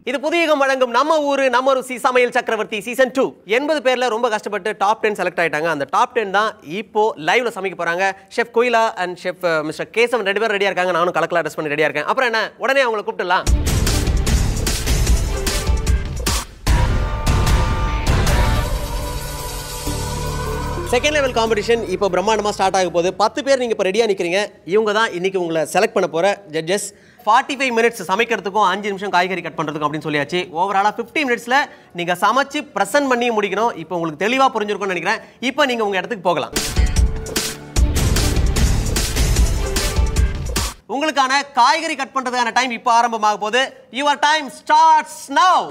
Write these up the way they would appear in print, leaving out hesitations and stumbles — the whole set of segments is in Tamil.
இது புதியகம் வழங்கும் நம்ம ஊரு நம்ம ருசி சமையல் சக்கரவர்த்தி சீசன் 2 80 பேர்ல ரொம்ப கஷ்டப்பட்டு டாப் 10 செலக்ட் ஆயிட்டாங்க. அந்த டாப் 10 தான் இப்போ லைவ்ல சமைக்க போறாங்க. ஷெஃப் கோயிலா அண்ட் ஷெஃப் மிஸ்டர் கேசவன் ரெண்டு பேரும் ரெடியா இருக்காங்க. நானும் கலக்கலா ட்ரெஸ் பண்ணி ரெடியா இருக்கேன். அப்புறம் என்ன, உடனே அவங்களை கூப்பிட்டுலாம். செகண்ட் லெவல் காம்படிஷன் இப்போ பிரம்மாண்டமாக ஸ்டார்ட் ஆக போகுது. 10 பேர் நீங்கள் இப்போ ரெடியாக நிற்கிறீங்க. இவங்க தான் இன்றைக்கி உங்களை செலக்ட் பண்ண போகிற ஜட்ஜஸ். 45 மினிட்ஸ் சமைக்கிறதுக்கும் 5 நிமிஷம் காய்கறி கட் பண்ணுறதுக்கும் அப்படின்னு சொல்லியாச்சு. ஓவராலாக 50 மினிட்ஸில் நீங்கள் சமைச்சு ப்ரெசென்ட் பண்ணி முடிக்கணும். இப்போ உங்களுக்கு தெளிவாக புரிஞ்சிருக்கும்னு நினைக்கிறேன். இப்போ நீங்கள் உங்கள் இடத்துக்கு போகலாம். உங்களுக்கான காய்கறி கட் பண்ணுறதுக்கான டைம் இப்போ ஆரம்பமாக போகுது. Your time starts now.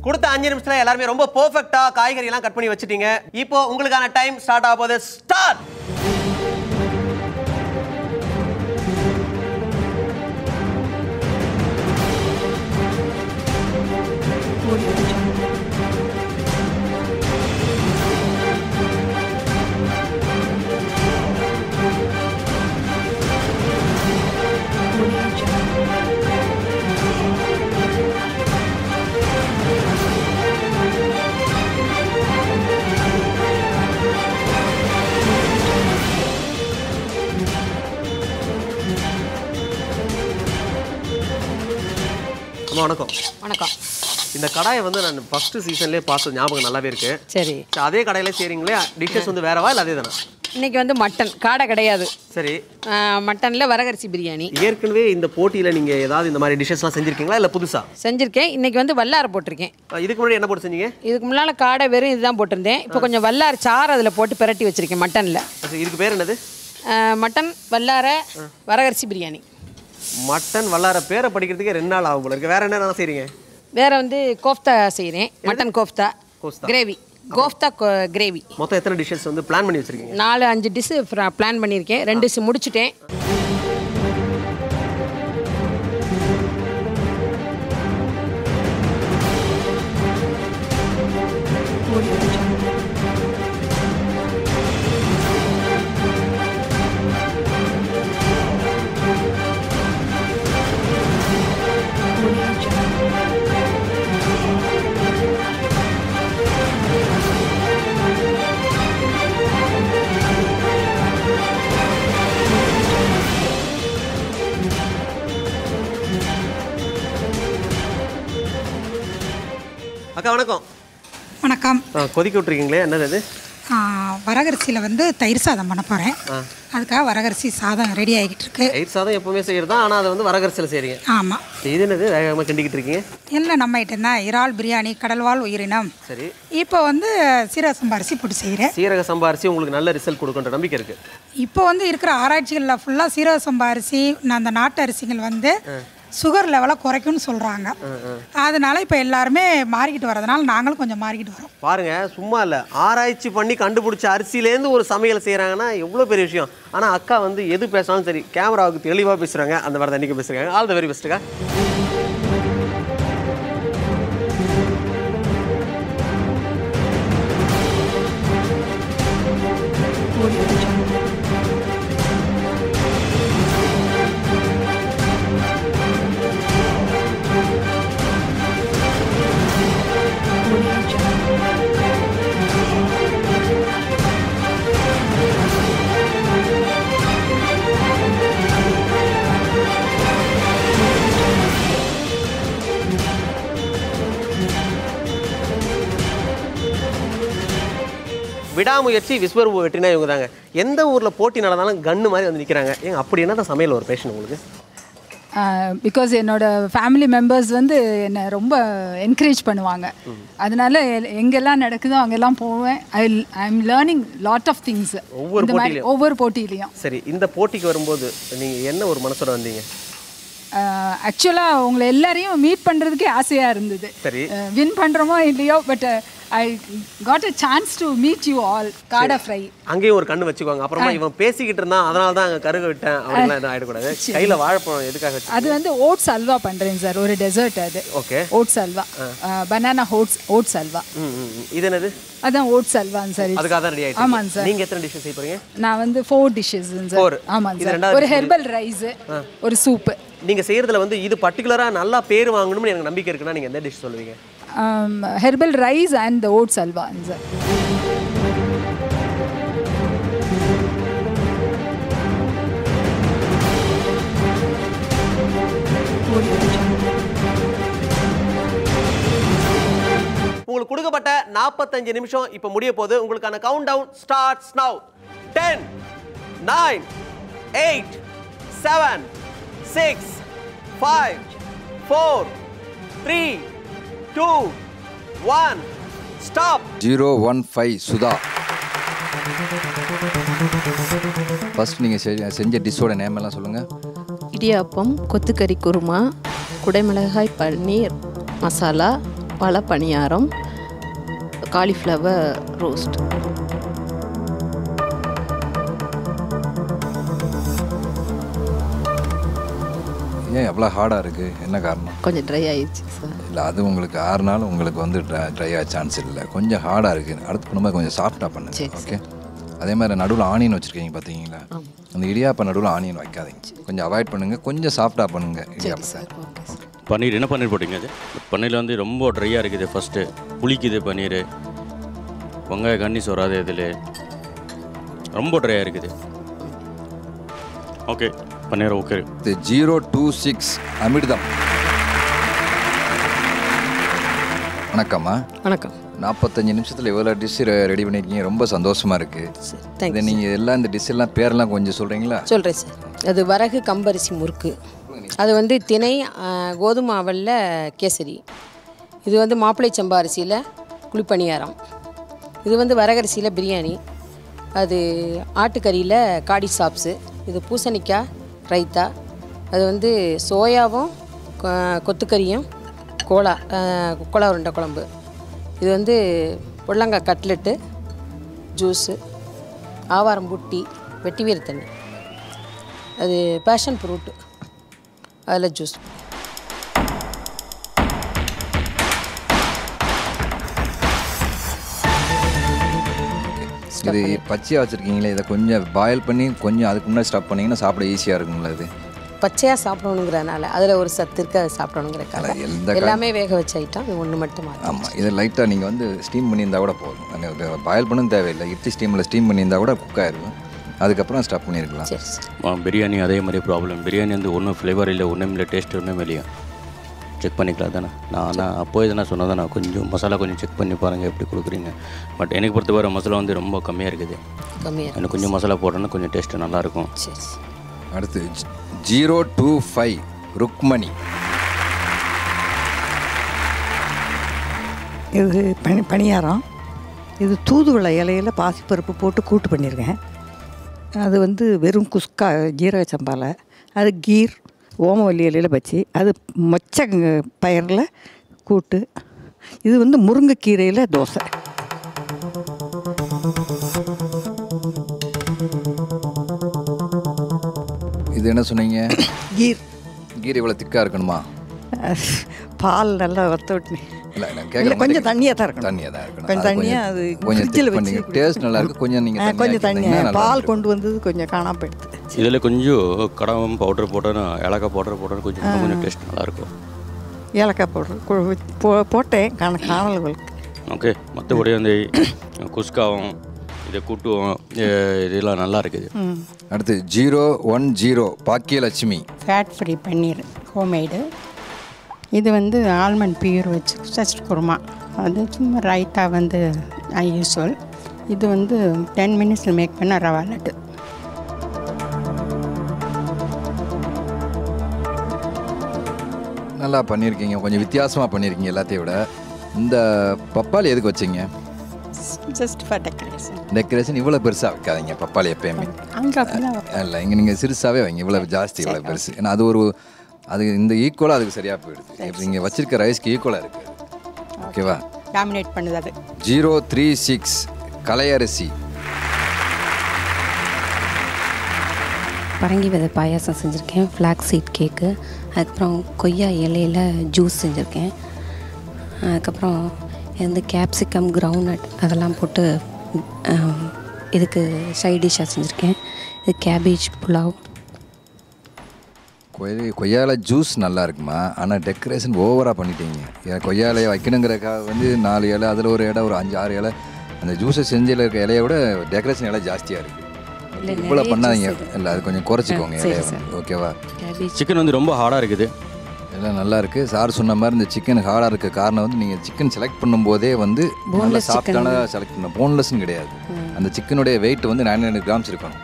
கொடுத்த 5 நிமிஷத்துல எல்லாருமே ரொம்ப பெர்ஃபெக்ட்டா காய்கறி எல்லாம் கட் பண்ணி வச்சிட்டீங்க. இப்போ உங்களுக்கான டைம் ஸ்டார்ட் ஆக போகுது. ஸ்டார்ட். வணக்கம். வணக்கம். இந்த கடாயை வந்து நான் ஃபர்ஸ்ட் சீசன்லேயே பார்த்து ஞாபகம் நல்லாவே இருக்கு. சரி, அதே கடையில செய்றீங்களே, டிஷ்ஷஸ் வந்து வேறவா இல்லை அதே தானே? இன்னைக்கு வந்து மட்டன் காடை கிடையாது. சரி, மட்டனில் வரகரிசி பிரியாணி. ஏற்கனவே இந்த போட்டியில் நீங்கள் ஏதாவது இந்த மாதிரி டிஷ்ஷஸ்லாம் செஞ்சுருக்கீங்களா இல்லை புதுசா? செஞ்சுருக்கேன். இன்னைக்கு வந்து வல்லாரை போட்டிருக்கேன். இதுக்கு முன்னாடி என்ன போட்டு செஞ்சீங்க? இதுக்கு முன்னால் காடை வெறும் இதுதான் போட்டிருந்தேன். இப்போ கொஞ்சம் வல்லாரை சாறு அதில் போட்டு பிரட்டி வச்சுருக்கேன் மட்டனில். இதுக்கு பேர் என்னது? மட்டன் வல்லாரை வரகரிசி பிரியாணி. மட்டன் வல்லார பேரை படிக்கிறதுக்கே 2 நாள் ஆகும் போல இருக்கு. வேற என்ன செய்றீங்க? வேற வந்து கோஃப்தா செய்கிறேன். Mutton kofta gravy. Kofta gravy. மொத்தம் எத்தனை டிஷ்ஷஸ் வந்து பிளான் பண்ணி வச்சிருக்கீங்க? 4-5 டிஷ்ஷு பிளான் பண்ணியிருக்கேன். 2 டிஷ் முடிச்சுட்டேன். அக்கா வணக்கம். வணக்கம். கொதிக்க விட்டுருக்கீங்களே, என்னது அது? வரகரிசியில் வந்து தயிர் சாதம் பண்ண போகிறேன். அதுக்காக வரகரிசி சாதம் ரெடி ஆகிட்டு இருக்கு. தயிர் சாதம் எப்பவுமே செய்கிறது தான், ஆனால் அதை வந்து வரகரிசியில் செய்கிறீங்க. ஆமாம். இது என்னது வேகமாக கிண்டிக்கிட்டு இருக்கீங்க? இல்லை, நம்ம கிட்ட தான் இறால் பிரியாணி, கடல்வாழ் உயிரினம். சரி, இப்போ வந்து சீரக சம்பா அரிசி போட்டு செய்கிறேன். சீரக சம்பா அரிசி உங்களுக்கு நல்ல ரிசல்ட் கொடுக்குன்ற நம்பிக்கை இருக்குது. இப்போ வந்து இருக்கிற ஆராய்ச்சிகளில் ஃபுல்லாக சீரக சம்பா அரிசி, அந்த நாட்டு அரிசிகள் வந்து சுகர் லெவலை குறைக்கும்னு சொல்கிறாங்க. அதனால இப்போ எல்லாருமே மாறிக்கிட்டு வரதுனால நாங்களும் கொஞ்சம் மாறிக்கிட்டு வரோம். பாருங்க, சும்மா இல்லை, ஆராய்ச்சி பண்ணி கண்டுபிடிச்ச அரிசியிலேருந்து ஒரு சமையல் செய்கிறாங்கன்னா எவ்வளோ பெரிய விஷயம். ஆனால் அக்கா வந்து எது பேசினாலும் சரி கேமராவுக்கு தெளிவாக பேசுகிறாங்க. அந்த மாதிரி தண்ணிக்கு பேசுகிறாங்க. ஆல் த வெரி பெஸ்ட்டுக்கா. விடாமுயற்சி விஸ்வரூப வெற்றினா இவங்க தாங்க. எந்த ஊரில் போட்டி நடந்தாலும் கன்று மாதிரி வந்து நிற்கிறாங்க. ஏங்க அப்படி என்ன தான் சமையல் ஒரு பேஷன் உங்களுக்கு? பிகாஸ் என்னோட ஃபேமிலி மெம்பர்ஸ் வந்து என்னை ரொம்ப என்கரேஜ் பண்ணுவாங்க. அதனால எங்கெல்லாம் நடக்குதோ அங்கெல்லாம் போவேன். I am learning lot of things ஒவ்வொரு போட்டியிலையும். சரி, இந்த போட்டிக்கு வரும்போது நீங்கள் என்ன ஒரு மனசோட வந்தீங்க? ஆக்சுவலாக உங்களை எல்லாரையும் மீட் பண்ணுறதுக்கே ஆசையாக இருந்தது. சரி, வின் பண்ணுறோமோ இல்லையோ, but I got a chance to meet you all. காடை ஃப்ரை அங்கேயும் ஒரு கண்ணு வச்சுக்கோங்க. அப்புறமா இவன் பேசிக்கிட்டு இருந்தான், அதனால தான் அங்கே கருக விட்டேன் அப்படின்லாம் எதுவும் ஆகிடக்கூடாது. கையில் வாழைப்பழம் எதுக்காக? அது வந்து ஓட்ஸ் அல்வா பண்ணுறேன் சார், ஒரு டெசர்ட் அது. Okay, oats halwa, banana oats halwa. இது என்னது? அதான் ஓட்ஸ் அல்வாங்க சார். அதுக்காக தான் ரெடி ஆயிடுச்சு. ஆமாங்க சார். நீங்கள் எத்தனை டிஷ்ஷஸ் செய்ய போறீங்க? நான் வந்து 4 dishes சார். ஆமாங்க சார். ஒரு ஹெர்பல் ரைஸ், ஒரு சூப்பு. நீங்கள் செய்கிறதுல வந்து இது பர்டிகுலராக நல்லா பேர் வாங்கணும்னு எனக்கு நம்பிக்கை இருக்குன்னா நீங்கள் எந்த டிஷ் சொல்லுவீங்க? herbal rice and the oats alva sir. உங்களுக்கு கொடுக்கப்பட்ட 45 நிமிஷம் இப்போ முடிய போகுது. உங்களுக்கான கவுண்ட் டவுன் ஸ்டார்ட்ஸ் நவ. 10 9 8 7 6 5 4 3 2 1 ஸ்டாப். 015 சுதா. ஃபர்ஸ்ட் நீங்கள் செஞ்ச டிஷ்ஷோட நேம் எல்லாம் சொல்லுங்கள். இடியாப்பம், கொத்துக்கறி குருமா, குடைமிளகாய் பன்னீர் மசாலா, பழ பணியாரம், காலிஃப்ளவர் ரோஸ்ட். ஏன் எவ்வளோ ஹார்டாக இருக்குது? என்ன காரணம்? கொஞ்சம் ட்ரை ஆயிடுச்சு சார். இல்லை, அது உங்களுக்கு 6 நாள் உங்களுக்கு வந்து ட்ரை ஆக சான்ஸ் இல்லை. கொஞ்சம் ஹார்டாக இருக்குது. அடுத்து பண்ணும்போது கொஞ்சம் சாஃப்டாக பண்ணுங்க. ஓகே. அதே மாதிரி நடுவில் ஆனியன் வச்சுருக்கீங்க பார்த்தீங்களா? அந்த இடியாப்பம் நடுவில் ஆனியன் வைக்காதீங்க. கொஞ்சம் அவாய்ட் பண்ணுங்கள். கொஞ்சம் சாஃப்டாக பண்ணுங்கள் இடியாப்பத்தை. பன்னீர் என்ன பன்னீர் போட்டிங்க? அது பன்னீரில் வந்து ரொம்ப ட்ரையாக இருக்குது. ஃபஸ்ட்டு புளிக்குது பன்னீர். வெங்காய கன்னிஸ் வராது, இதில் ரொம்ப ட்ரையாக இருக்குது. ஓகே, பன்னீர் ஓகே. 026 அமிர்தம். வணக்கம்மா. வணக்கம். 45 நிமிஷத்தில் எவ்வளோ டிஷ் ரெடி பண்ணியிருக்கீங்க, ரொம்ப சந்தோஷமாக இருக்குது. இதை நீங்கள் எல்லாம் இந்த டிஷ் எல்லாம் பேரெல்லாம் கொஞ்சம் சொல்கிறீங்களா? சொல்கிறேன் சார். அது வரகு கம்பரிசி முறுக்கு, அது வந்து திணை கோதுமை அவலில் கேசரி, இது வந்து மாப்பிள்ளை சம்பா அரிசியில் குழிப்பணியாரம், இது வந்து வரகரிசியில் பிரியாணி, அது ஆட்டுக்கறியில் காடி சாப்ஸு, இது பூசணிக்காய் ரைத்தா, அது வந்து சோயாவும் கொத்துக்கறியும் கோலா உருண்டை குழம்பு, இது வந்து புடலங்காய் கட்லெட்டு, ஜூஸு, ஆவாரம் புட்டி, வெட்டிவேர் தண்ணி, அது பேஷன் ஃப்ரூட்டு, அதில் ஜூஸ். இது பச்சையாக வச்சுருக்கீங்களே, இதை கொஞ்சம் பாயில் பண்ணி கொஞ்சம் அதுக்கு முன்னாடி ஸ்டப் பண்ணிங்கன்னா சாப்பிட ஈஸியாக இருக்குங்களா? இது பச்சையாக சாப்பிடணுங்கிறனால அதில் ஒரு சத்து இருக்குது, அதை சாப்பிடணுங்கிறக்கால எல்லாமே வேக வச்ச ஐட்டம், இது ஒன்று மட்டும். ஆமாம், இதை லைட்டாக நீங்கள் வந்து ஸ்டீம் பண்ணியிருந்தால் கூட போதும். பாயில் பண்ணவும் தேவையில்லை. இட்லி ஸ்டீம் பண்ணியிருந்தால் கூட குக் ஆயிடும். அதுக்கப்புறம் ஸ்டப் பண்ணியிருக்கலாம். சரி. பிரியாணி அதே மாதிரி ப்ராப்ளம். பிரியாணி வந்து ஒன்றும் ஃப்ளேவர் இல்லை, ஒன்றும் இல்லை, டேஸ்ட் ஒன்றும் இல்லையா? செக் பண்ணிக்கலாம் தானே. நான் அப்போ எதுனா சொன்னதான் நான் கொஞ்சம் மசாலா கொஞ்சம் செக் பண்ணி பாருங்கள் எப்படி கொடுக்குறீங்க. பட் எனக்கு பொறுத்தவரை மசாலா வந்து ரொம்ப கம்மியாக இருக்குது. எனக்கு கொஞ்சம் மசாலா போட்டோன்னா கொஞ்சம் டேஸ்ட்டு நல்லாயிருக்கும். சரி. அடுத்து 025 ருக்மணி. இது பணியாரம். இது தூதுவளை இலையில் பாசிப்பருப்பு போட்டு கூட்டு பண்ணியிருக்கேன். அது வந்து வெறும் குஸ்கா ஜீரக சம்பாவில், அது கீர் ஓமவல்லி இலையில் வச்சு, அது மொச்சை பயிரில் கூட்டு. இது வந்து முருங்கைக்கீரையில் தோசை. இது என்ன சொன்னீங்க? கீர். கீர் இவ்வளோ திக்காக இருக்கணுமா? பால் நல்லா வற்ற விட்டு. இல்லை, நான் கேட்குறேன். கொஞ்சம் தண்ணியாக தான் இருக்கணும். தண்ணியாக தான் இருக்கணும். கொஞ்சம் தண்ணியாக. அது கொஞ்சம் ஃப்ரிட்ஜில் வச்சு டேஸ்ட் நல்லா இருக்குது. கொஞ்சம் நீங்கள் கொஞ்சம் தண்ணியாக பால் கொண்டு வந்தது கொஞ்சம் காணாமல் போயிடுது. இதில் கொஞ்சம் கடம்பம் பவுடர் போட்டோன்னா, ஏலக்காய் பவுடர் போட்டோன்னா கொஞ்சம் டேஸ்ட் நல்லாயிருக்கும். ஏலக்காய் பவுடர் போட்டேன், காணல்களுக்கு. ஓகே. மற்றபடி வந்து குஸ்காவும் இதை கூட்டுவோம், இதெல்லாம் நல்லா இருக்குது. அடுத்து 010 பாக்கியலட்சுமி. ஃபேட் ஃப்ரீ பன்னீர் ஹோம்மேடு. இது வந்து ஆல்மண்ட் பியூர் வச்சு சஸ்ட் குருமா, அது சும்மா ரைட்டாக வந்து யூஸ்வல். இது வந்து 10 மினிட்ஸில் மேக் பண்ண ரவா லட்டு. நல்லா பண்ணியிருக்கீங்க, கொஞ்சம் வித்தியாசமாக பண்ணியிருக்கீங்க எல்லாத்தையும் விட. இந்த பப்பாளி எதுக்கு வச்சிங்க? Just for decoration. டெக்கரேஷன் இவ்வளோ பெருசாக வைக்காதீங்க பப்பாளி எப்பயுமே. இல்லை, இங்கே நீங்கள் சிறுசாகவே வைங்க, இவ்வளோ ஜாஸ்தி இவ்வளோ பெருசு. ஏன்னா அது இந்த ஈக்குவலாக அதுக்கு சரியாக போயிடுது. நீங்கள் வச்சிருக்க ரைஸ்க்கு ஈக்குவலாக இருக்குது. ஓகேவா? டாமினேட் பண்ணுது அது. 036 கலையரிசி. பரங்கி விதை பாயாசம் செஞ்சுருக்கேன், ஃப்ளாக் சீட் கேக்கு, அதுக்கப்புறம் கொய்யா இலையில் ஜூஸ் செஞ்சுருக்கேன், அதுக்கப்புறம் வந்து கேப்சிகம் கிரவுண்ட்நட் அதெல்லாம் போட்டு இதுக்கு சைட் டிஷ்ஷாக செஞ்சுருக்கேன். இது கேபேஜ் புலாவ். கொய்யால ஜூஸ் நல்லா இருக்குமா? ஆனால் டெக்கரேஷன் ஓவராக பண்ணிட்டீங்க. கொய்யா இலையை வைக்கணுங்கிறக்காக வந்து 4 இலை, அதில் ஒரு இலை, ஒரு 5-6 இலை. அந்த ஜூஸை செஞ்சில் இருக்க இலையை விட டெக்கரேஷன் இலை ஜாஸ்தியாக இருக்குது. இவ்வளோ பண்ணாதீங்க. இல்லை, அது கொஞ்சம் குறைச்சிக்கோங்க இலையை. ஓகேவா? சிக்கன் வந்து ரொம்ப ஹார்டாக இருக்குது. எல்லாம் நல்லா இருக்குது. சார் சொன்ன மாதிரி இந்த சிக்கன் ஹார்டாக இருக்க காரணம் வந்து நீங்கள் சிக்கன் செலக்ட் பண்ணும்போதே வந்து நல்லா சாஃப்டான செலக்ட் பண்ணணும். போன்லெஸ்ன்னு கிடையாது. அந்த சிக்கனுடைய வெயிட் வந்து 900 கிராம்ஸ் இருக்கணும்.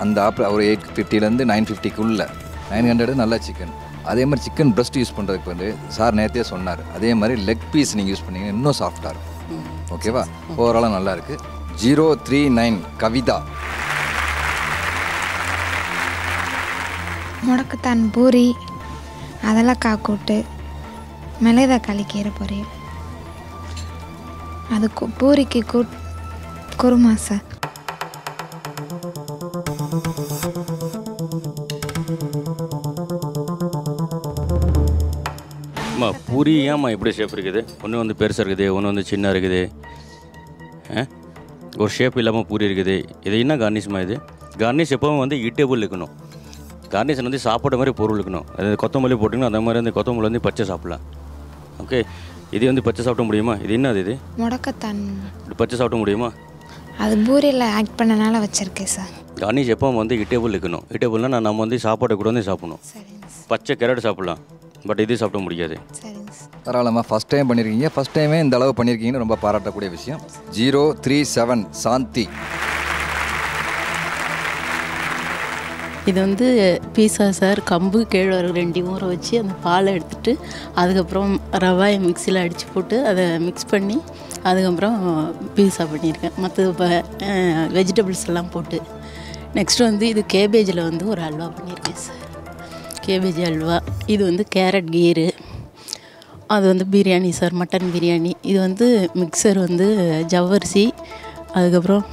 அந்த ஒரு 850 950க்குள்ள 900 நல்ல சிக்கன். அதே மாதிரி சிக்கன் பிரஸ்ட் யூஸ் பண்ணுறதுக்கு வந்து சார் நேரத்தையே சொன்னார். அதே மாதிரி லெக் பீஸ் நீங்கள் யூஸ் பண்ணிங்கன்னா இன்னும் சாஃப்டாக இருக்கும். ஓகேவா? ஓவராலாக நல்லா இருக்குது. 039 கவிதா. முடக்கத்தான் பூரி, அதெல்லாம் கூட்டு, மிளகா கீரை பொரியல், அது பூரிக்கு குருமா சார். பூரி ஏம்மா இப்படி ஷேப் இருக்குது? ஒன்று வந்து பெருசாக இருக்குது, ஒன்று வந்து சின்ன இருக்குது. ஒரு ஷேப் இல்லாமல் பூரி இருக்குது. இது என்ன கார்னிஷ்மா? இது கார்னிஷ் எப்போவும் வந்து ஈட்டேபிள் இருக்கணும். கார்னிஷன் வந்து சாப்பாடு மாதிரி பொருள் இருக்கணும். அது கொத்தமல்லி போட்டிங்கன்னா அந்த மாதிரி அந்த கொத்தமல்லி வந்து பச்சை சாப்பிடலாம். ஓகே, இது வந்து பச்சை சாப்பிட முடியுமா? இது என்னது? இது முடக்கத்தான் பச்சை சாப்பிட முடியுமா? அது பூரியில் ஆக்ட் பண்ணனால வச்சுருக்கேன் சார். கார்னிஷ் எப்போவும் வந்து ஈட்டேபிள் இருக்கணும். ஈட்டேபிள்னால் நம்ம வந்து சாப்பாடு கூட வந்து சாப்பிடணும். பச்சை கேரட் சாப்பிடலாம், பட் இது சாப்பிட முடியாது. தாராளமாக ஃபஸ்ட் டைம் பண்ணியிருக்கீங்க. ஃபஸ்ட் டைமே இந்த அளவு பண்ணியிருக்கீங்கன்னு ரொம்ப பாராட்டக்கூடிய விஷயம். 037 சாந்தி. இது வந்து பீஸா சார். கம்பு கேழ்வரகு 2 ஊற வச்சு அந்த பாலை எடுத்துகிட்டு அதுக்கப்புறம் ரவாயை மிக்சியில் அடித்து போட்டு அதை மிக்ஸ் பண்ணி அதுக்கப்புறம் பீஸா பண்ணியிருக்கேன். மற்ற இப்போ வெஜிடபிள்ஸ் எல்லாம் போட்டு. நெக்ஸ்ட்டு வந்து இது கேபேஜில் வந்து ஒரு அல்வா பண்ணியிருக்கேன் சார். கேபேஜ் அல்வா. இது வந்து கேரட் கீரு. அது வந்து பிரியாணி சார், மட்டன் பிரியாணி. இது வந்து மிக்சர் வந்து ஜவ்வரிசி, அதுக்கப்புறம்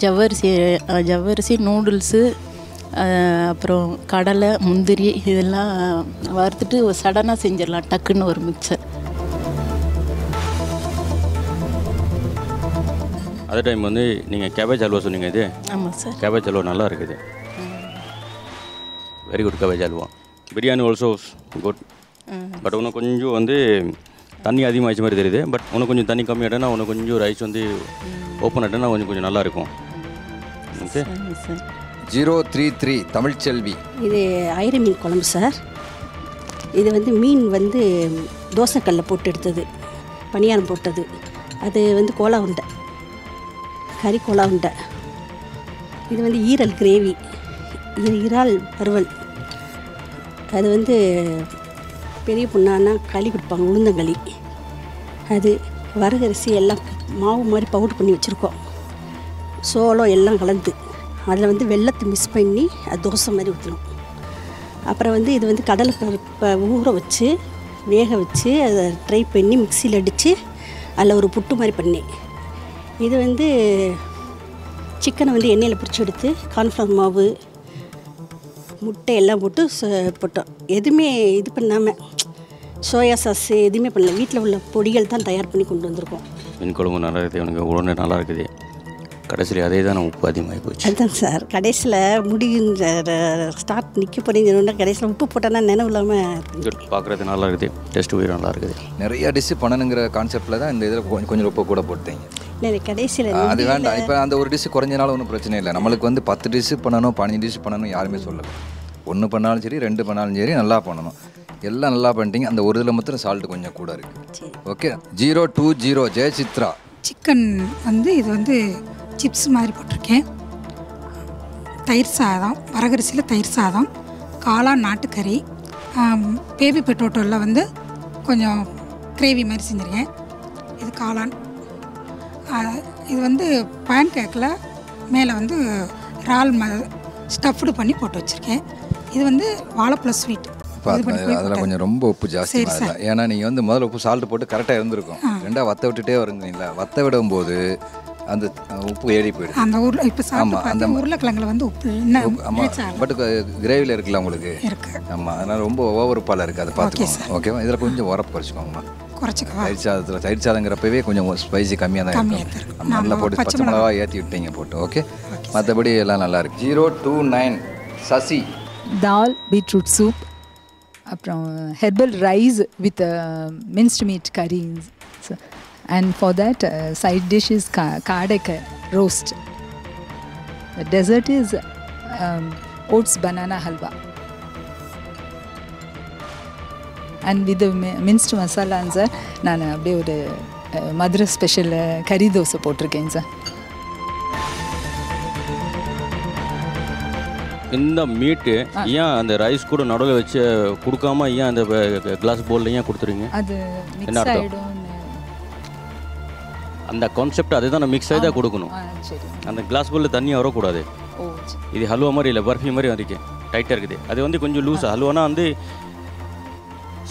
ஜவ்வரிசி நூடுல்ஸு, அப்புறம் கடலை முந்திரி இதெல்லாம் வறுத்துட்டு சடனாக செஞ்சிடலாம் டக்குன்னு ஒரு மிக்சர். அதே டைம் வந்து நீங்கள் கேபேஜ் அல்வா சொன்னீங்க. இது ஆமாம் சார். கேபேஜ் அல்வா நல்லா இருக்குது. Very good cabbage halwa. Biryani also good. But இன்னும் கொஞ்சம் வந்து தண்ணி அதிகமாகிடுச்ச மாதிரி தெரியுது. பட் இன்னும் கொஞ்சம் தண்ணி கம்மியாகிட்டேன்னா இன்னும் கொஞ்சம் ரைஸ் வந்து ஓப்பன் ஆகிட்டேன்னா கொஞ்சம் நல்லாயிருக்கும். ஓகே. 033 தமிழ்ச்செல்வி. இது ஐர மீன் குழம்பு சார். இது வந்து மீன் வந்து தோசைக்கல்லில் போட்டு எடுத்தது, பனியாரம் போட்டது. அது வந்து கோலா உண்டை, கறி கோலா உண்டை. இது வந்து ஈரல் கிரேவி, இறால் வறுவல். அது வந்து பெரிய பொண்ணானா களி கொடுப்பாங்க, உளுந்தங்களி. அது வரகரிசி எல்லாம் மாவு மாதிரி பவுடர் பண்ணி வச்சுருக்கோம், சோளம் எல்லாம் கலந்து. அதில் வந்து வெல்லத்தை மிக்ஸ் பண்ணி அது தோசை மாதிரி ஊற்றணும். அப்புறம் வந்து இது வந்து கடலை பருப்பை ஊற வச்சு வேக வச்சு அதை ட்ரை பண்ணி மிக்சியில் அடித்து அதில் ஒரு புட்டு மாதிரி பண்ணேன். இது வந்து சிக்கனை வந்து எண்ணெயில் பிடிச்சி எடுத்து கார்ன்ஃப்ளவர் மாவு முட்டை எல்லாம் போட்டு போட்டோம். எதுவுமே இது பண்ணாமல் சோயா சாஸ் எதுவுமே பண்ணல. வீட்டில் உள்ள பொடிகள் தான் தயார் பண்ணி கொண்டு வந்திருக்கோம். மீன் குழம்பு நல்லா இருக்குது, எனக்கு உடனே நல்லா இருக்குது. கடைசியில் அதே தான் உப்பு அதிகமாகி போச்சு. அதுதான் சார் கடைசியில் முடிஞ்ச ஸ்டார்ட் நிற்க போனீங்கன்னா கடைசியில் உப்பு போட்டோன்னா நினைவு இல்லாமல் பார்க்குறது நல்லா இருக்குது, டேஸ்ட் உயிர் நல்லா இருக்குது. நிறைய டிஷ்ஷு பண்ணணுங்கிற கான்செப்டில் தான் இந்த இதில் கொஞ்சம் உப்பு கூட போட்டீங்க. இல்லை கடைசியில் அது வேண்டாம். இப்போ அந்த ஒரு டிஷ்ஷு குறைஞ்சனாலும் ஒன்றும் பிரச்சனை இல்லை. நம்மளுக்கு வந்து 10 டிஷ்ஷு பண்ணணும், 15 டிஷ்ஷு பண்ணணும் யாருமே சொல்லலை. 1 பண்ணாலும் சரி, 2 பண்ணாலும் சரி, நல்லா பண்ணணும். எல்லாம் நல்லா பண்ணிட்டீங்க. அந்த ஒரு இதில் மாத்திரம் சால்ட்டு கொஞ்சம் கூட இருக்குது. ஓகே. 020 ஜெயசித்ரா. சிக்கன் வந்து இது வந்து சிப்ஸ் மாதிரி போட்டிருக்கேன். தயிர் சாதம், வரகரிசியில் தயிர் சாதம், காளான் நாட்டுக்கறி, பேபி பொட்டேட்டோவில் வந்து கொஞ்சம் கிரேவி மாதிரி செஞ்சுருக்கேன். இது காளான். இது வந்து பேன் கேக்கில் மேலே வந்து இறால் ஸ்டஃப்டு பண்ணி போட்டு வச்சுருக்கேன். இது வந்து வாழைப்பழ ஸ்வீட். அதில் கொஞ்சம் ரொம்ப உப்பு ஜாஸ்தி தான். ஏன்னா நீங்கள் வந்து முதல்ல உப்பு சால்ட்டு போட்டு கரெக்டாக இருந்திருக்கும். ரெண்டாக வற்ற விட்டுட்டே வருங்களா, வற்ற விடும்போது அந்த உப்பு ஏறி போயிடுது. அந்த இப்போ ஆமாம், அந்த உருளைக்கிழங்குல வந்து உப்பு ஆமாம், பட் கிரேவியில் இருக்குல்ல உங்களுக்கு இருக்கு. ஆமாம், அதனால் ரொம்ப ஓவர் உப்பால் இருக்குது. அதை பார்த்துக்கோங்க. ஓகேவா? இதில் கொஞ்சம் உரப்பு குறைச்சிக்கோங்கம்மா. தயிர் சாதத்தில் தயிர் சாதங்கிறப்பவே கொஞ்சம் ஸ்பைசி கம்மியாக தான் இருக்கும். நல்லா போட்டு பச்சை மிளகா ஏற்றி விட்டீங்க போட்டு. ஓகே, மற்றபடி எல்லாம் நல்லா இருக்கு. 029 சசி. தால் பீட்ரூட் சூப், அப்புறம் ஹெர்பல் ரைஸ் வித் மின்ஸ்ட் மீட் கறி. And for that side dish is kadek roast. The dessert is oats banana halwa. And with the minced masala sir, நான் அப்படியே ஒரு மதுரை ஸ்பெஷல் கறி தோசை போட்டிருக்கேன் சார். இந்த மீட்டு ஏன் அந்த ரைஸ் கூட நடுவில் வச்சு கொடுக்காம ஏன் அந்த கிளாஸ் பவுலில் ஏன் கொடுத்துறீங்க? அது மிக்ஸ் ஆகிடும். அந்த கான்செப்ட் அதுதான், மிக்ஸ் ஆகி தான் கொடுக்கணும். அந்த கிளாஸ் பவுலில் தண்ணி வரக்கூடாது. இது ஹல்வா மாதிரி இல்லை, பர்ஃபி மாதிரி வரைக்கும் டைட்டாக இருக்குது. அது வந்து கொஞ்சம் லூஸாக ஹல்வானா வந்து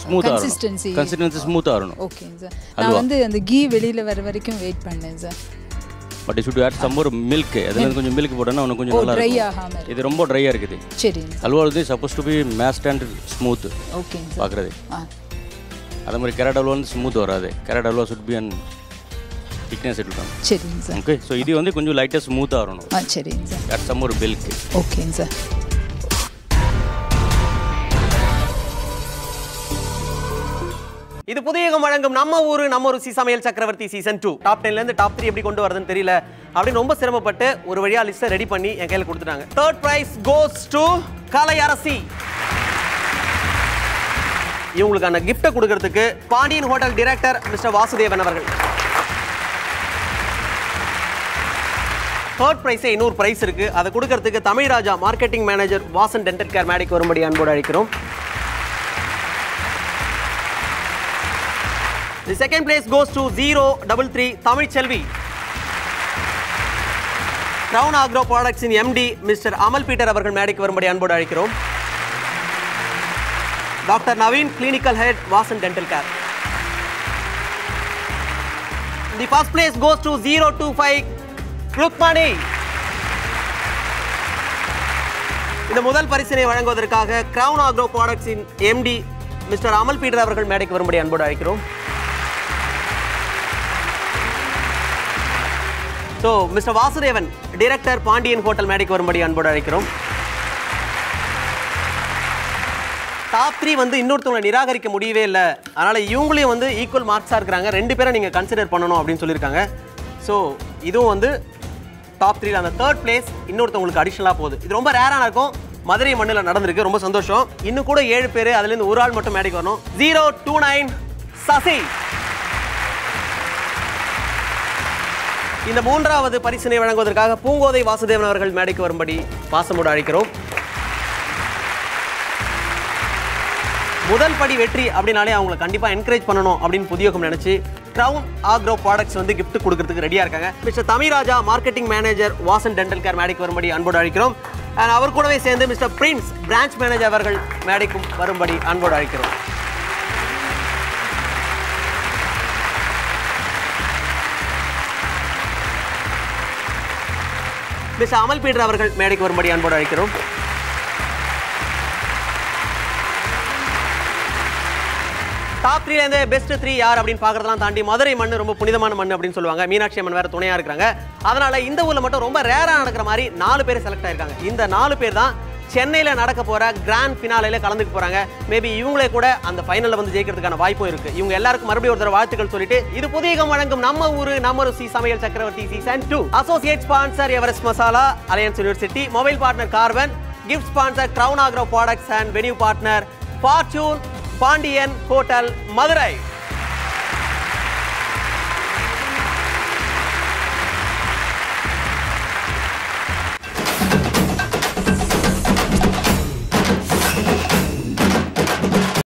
ஸ்மூத்தாக கன்சிஸ்டன்சி ஸ்மூத்தாக வரணும். Okay sir. நான் வந்து அந்த கீ வெளியில் வர வரைக்கும் வெயிட் பண்ணேன் sir. But should add some more milk. அதில் கொஞ்சம் மில்க் போட்டோன்னா அவனுக்கு கொஞ்சம் நல்லா இருக்கும். இது ரொம்ப ட்ரையாக இருக்குது. சரி, ஹல்வா வந்து suppose to be mashed and smooth. Okay பார்க்குறது அதே மாதிரி கேரட் ஹல்வா வந்து ஸ்மூத் வராது. Carrot halwa should be and thickness எடுக்கலாம். சரிங்க சார். ஓகே, ஸோ இது வந்து கொஞ்சம் லைட்டாக ஸ்மூத்தாக வரணும். சரிங்க sir. Add some more milk. ஓகேங்க சார். இது புதியகம் வழங்கும் நம்ம ஊரு நம்ம ருசி சமையல் சக்கரவர்த்தி சீசன் 2. டாப் 10ல இருந்து டாப் 3 எப்படி கொண்டு வரதுன்னு தெரியல அப்படின்னு ரொம்ப சிரமப்பட்டு ஒரு வழியா லிஸ்ட்டை ரெடி பண்ணி என் கையில் கொடுத்துட்டாங்க. Third prize goes to Kalai Arasi. இவங்களுக்கான கிஃப்ட்டை கொடுக்கறதுக்கு Pandian hotel director mister Vasudevan அவர்கள். தேர்ட் பிரைஸே இன்னொரு பிரைஸ் இருக்கு. அதை கொடுக்கறதுக்கு Tamil Raja marketing manager Vasan dental care மேடிக்கு வரும்படி அன்போடு அழைக்கிறோம். The second place goes to 033 Tamil Chelvi. Crown Agro Products in MD Mr. Amal Peter அவர்கள் மேடைக்கு வரும்படி அன்போடு அழைக்கிறோம். Doctor Naveen clinical head Vasan dental care. The first place goes to 025 Rukmani. இந்த முதல் பரிசினை வழங்குவதற்காக Crown Agro Products in MD mister Amal Peter அவர்கள் மேடைக்கு வரும்படி அன்போடு அழைக்கிறோம். So mister Vasudevan director Pandian hotel மேடைக்கு வரும்படி அன்போடு அழைக்கிறோம். டாப் 3 வந்து இன்னொருத்தவங்களை நிராகரிக்க முடியவே இல்லை. அதனால் இவங்களையும் வந்து ஈக்குவல் மார்க்ஸாக இருக்கிறாங்க. 2 பேரை நீங்கள் கன்சிடர் பண்ணணும் அப்படின்னு சொல்லியிருக்காங்க. ஸோ இதுவும் வந்து டாப் 3ல அந்த தேர்ட் பிளேஸ் இன்னொருத்தவங்களுக்கு அடிஷனலாக போகுது. இது ரொம்ப ரேரான இருக்கும். மதுரை மண்ணில் நடந்திருக்கு. ரொம்ப சந்தோஷம். இன்னும் கூட 7 பேர், அதுலேருந்து ஒரு ஆள் மட்டும் மேடைக்கு வரணும். 029 சசி. இந்த மூன்றாவது பரிசினை வழங்குவதற்காக பூங்கோதை வாசுதேவன் அவர்கள் மேடைக்கு வரும்படி பாசமோடு அழைக்கிறோம். முதல் படி வெற்றி அப்படின்னாலே அவங்களை கண்டிப்பாக என்கரேஜ் பண்ணணும் அப்படின்னு புதியகம் நினைச்சு Crown Agro Products வந்து கிஃப்ட் கொடுக்கறதுக்கு ரெடியாக இருக்காங்க. Mister Tamiraja marketing manager Vasan dental care மேடைக்கு வரும்படி அன்போடு அழைக்கிறோம். அவர் கூடவே சேர்ந்து மிஸ்டர் பிரின்ஸ் பிரான்ச் மேனேஜர் அவர்கள் மேடைக்கும் வரும்படி அன்போடு அழைக்கிறோம். மிஸ்டர் அமல் பீட்டர் அவர்கள் மேடைக்கு வரும்படி அன்போடு அழைக்கிறோம். டாப் 3லேருந்து பெஸ்ட் 3 யார் அப்படின்னு பார்க்கறதெல்லாம் தாண்டி மதுரை மண் ரொம்ப புனிதமான மண் அப்படின்னு சொல்லுவாங்க. மீனாட்சி அம்மன் வேற துணையாக இருக்கிறாங்க. அதனால இந்த ஊரில் மட்டும் ரொம்ப ரேராக நடக்கிற மாதிரி 4 பேர் செலக்ட் ஆயிருக்காங்க. இந்த 4 பேர் தான் சென்னையில் நடக்க போகிற கிராண்ட் ஃபினாலையில் கலந்துக்க போகிறாங்க. மேபி இவங்களே கூட அந்த ஃபைனலில் வந்து ஜெயிக்கிறதுக்கான வாய்ப்பும் இருக்குது. இவங்க எல்லாருக்கும் மறுபடியும் ஒரு தடவை வாழ்த்துக்கள் சொல்லிட்டு இது புதியகம் வழங்கும் நம்ம ஊரு நம்ம ருசி சமையல் சக்கரவர்த்தி season 2. Associate sponsor Everest masala, alliance university, mobile partner Karbonn, gift sponsor Crown Agro Products and venue partner fortune Pandian hotel Madurai.